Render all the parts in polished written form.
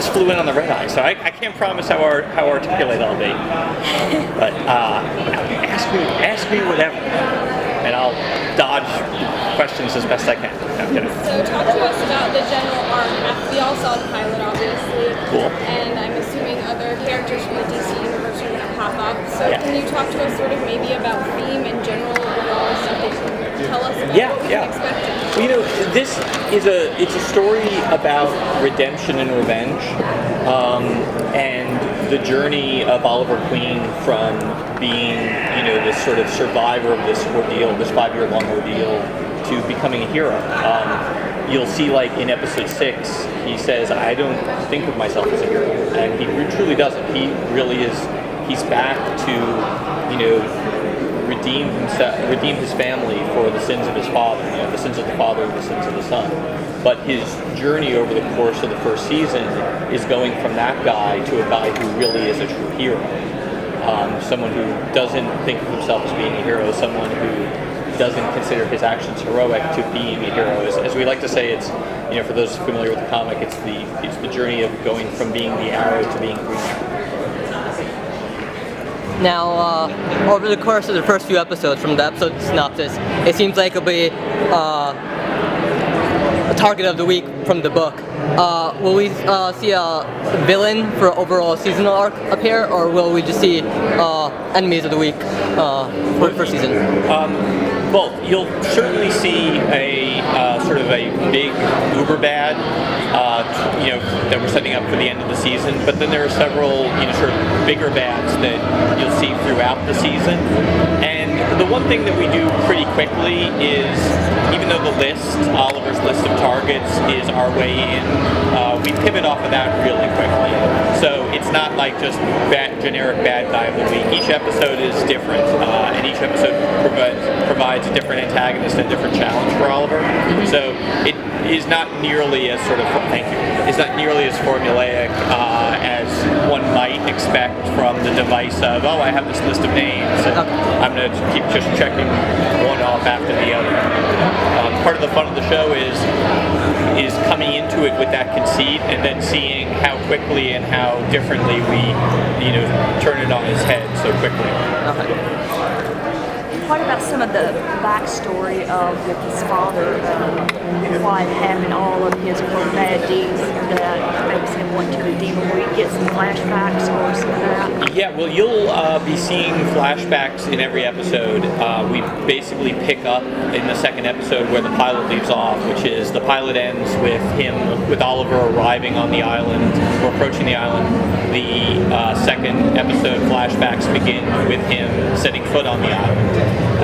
just flew in on the red eye, so I can't promise how articulate I'll be. But ask me whatever, and I'll dodge questions as best I can. So talk to us about the general arc. We all saw the pilot, obviously. Cool. And I'm assuming other characters from the DC universe are going to pop up. So can you talk to us sort of maybe about theme and general overall stuff that you can tell us about what we can expect? Well, this is it's a story about redemption and revenge, and the journey of Oliver Queen from being, this sort of survivor of this ordeal, this 5-year-long ordeal, to becoming a hero. You'll see, like, in episode 6, he says, I don't think of myself as a hero. And he truly doesn't. He really is, he's back to, redeem his family for the sins of his father, the sins of the father and the sins of the son. But his journey over the course of the first season is going from that guy to a guy who really is a true hero. Someone who doesn't think of himself as being a hero, someone who doesn't consider his actions heroic, to being a hero. As we like to say, it's, for those familiar with the comic, it's the journey of going from being the Arrow to being Green Arrow. Now, over the course of the first few episodes, from the episode synopsis, it seems like it'll be a target of the week from the book. Will we see a villain for overall seasonal arc appear, or will we just see enemies of the week for the first season? Both. You'll certainly see a sort of a big uber bad, that we're setting up for the end of the season. But then there are several, sort of bigger bads that you'll see throughout the season. And the one thing that we do pretty quickly is, even though the list, Oliver's list of targets, is our way in, we pivot off of that really quickly. So it's not like just generic bad guy of the week. Each episode is different, and each episode provides a different antagonist and a different challenge for Oliver. So it is not nearly as it's not nearly as formulaic as one might expect from the device of, I have this list of names, and I'm going to keep just checking one off after the other. Part of the fun of the show is coming into it with that conceit and then seeing how quickly and how differently we, turn it on its head so quickly. What about some of the backstory of his father, why having all of his bad deeds that makes him want to redeem him? Will we get some flashbacks or some of that? Yeah, well, you'll be seeing flashbacks in every episode. We basically pick up in the second episode where the pilot leaves off, which is the pilot ends with Oliver arriving on the island, or approaching the island. The second episode flashbacks begin with him setting foot on the island.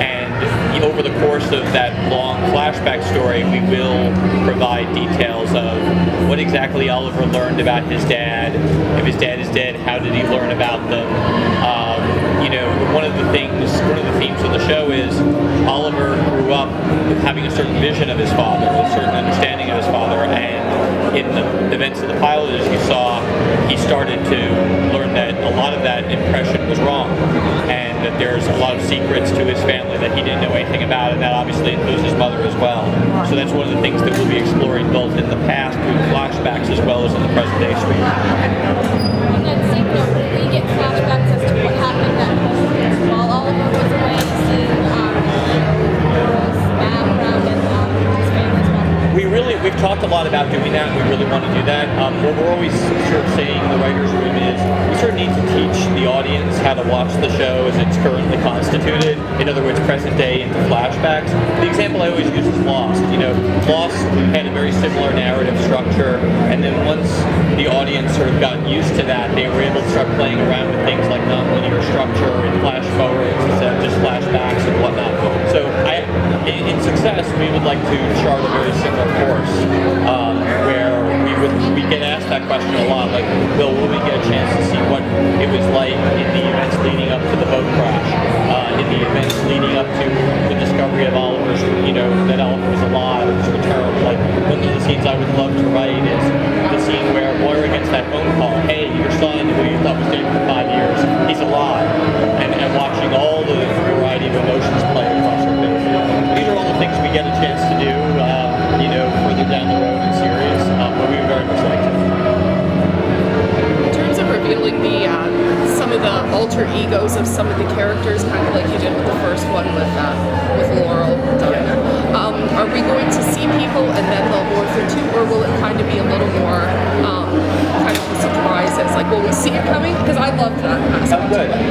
And over the course of that long flashback story, we will provide details of what exactly Oliver learned about his dad. If his dad is dead, how did he learn about them? One of the themes of the show is Oliver grew up having a certain vision of his father, a certain understanding of his father, and in the events of the pilot, as you saw, he started to learn that a lot of that impression was wrong, and that there's a lot of secrets to his family that he didn't know anything about, and that obviously includes his mother as well. So that's one of the things that we'll be exploring both in the past through flashbacks as well as in the present day story. On that same note, will we get flashbacks as to what happened while Oliver was away, seeing girls' background and his family's background? We've talked a lot about doing that. We really want to do that. What we're always sort of saying in the writer's room is we sort of need to teach the audience how to watch the show as it's currently constituted. In other words, present day into flashbacks. The example I always use is Lost. Lost had a very similar narrative structure, and then once the audience sort of got used to that, they were able to start playing around with things like nonlinear structure and flash forwards instead of just flashbacks and whatnot. So in Success, we would like to chart a very similar course, where we get asked that question a lot, like, will we get a chance to see what it was like in the events leading up to the boat crash, in the events leading up to the discovery of Oliver's, that Oliver was alive, his return. Like, one of the scenes I would love to write is the scene where Moira gets that phone call, hey, your son, who you thought was dead for 5 years, he's alive, and watching all the variety of emotions play across her face. These are all the things we get a chance to do, further down the road in series, but we would very much like to. alter egos of some of the characters, kind of like you did with the first one with Laurel. Are we going to see people and then they'll morph into, or will it kind of be a little more kind of surprises? Like, will we see it coming? Because I loved that aspect. I'm good. I'm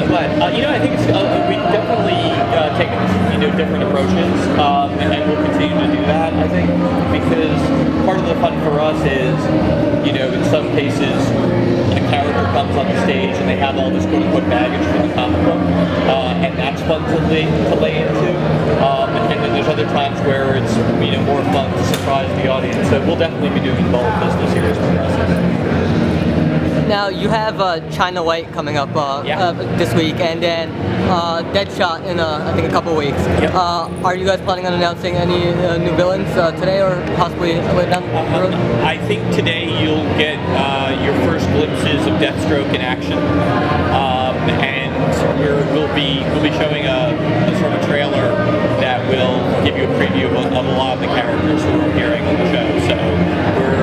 glad. I think it's, we've definitely taken different approaches, and we'll continue to do that. I think because part of the fun for us is, in some cases, a character comes on the stage and they have all this quote-unquote baggage from the comic book, and that's fun to lay into. And then there's other times where it's more fun to surprise the audience. So we'll definitely be doing both as the series progresses. Now you have China White coming up this week, and then Deadshot in I think a couple weeks. Yep. Are you guys planning on announcing any new villains today, or possibly later down the road? I think today you'll get your first glimpses of Deathstroke in action, and we'll be showing a sort of trailer that will give you a preview of a lot of the characters who are appearing on the show. So we're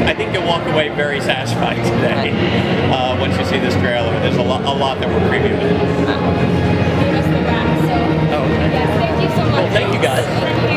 I think you'll walk away very satisfied today once you see this trailer. There's a lot that we're previewing. He must be back, so. Oh, okay. Yes, thank you so much. Well, thank you guys. Thank you.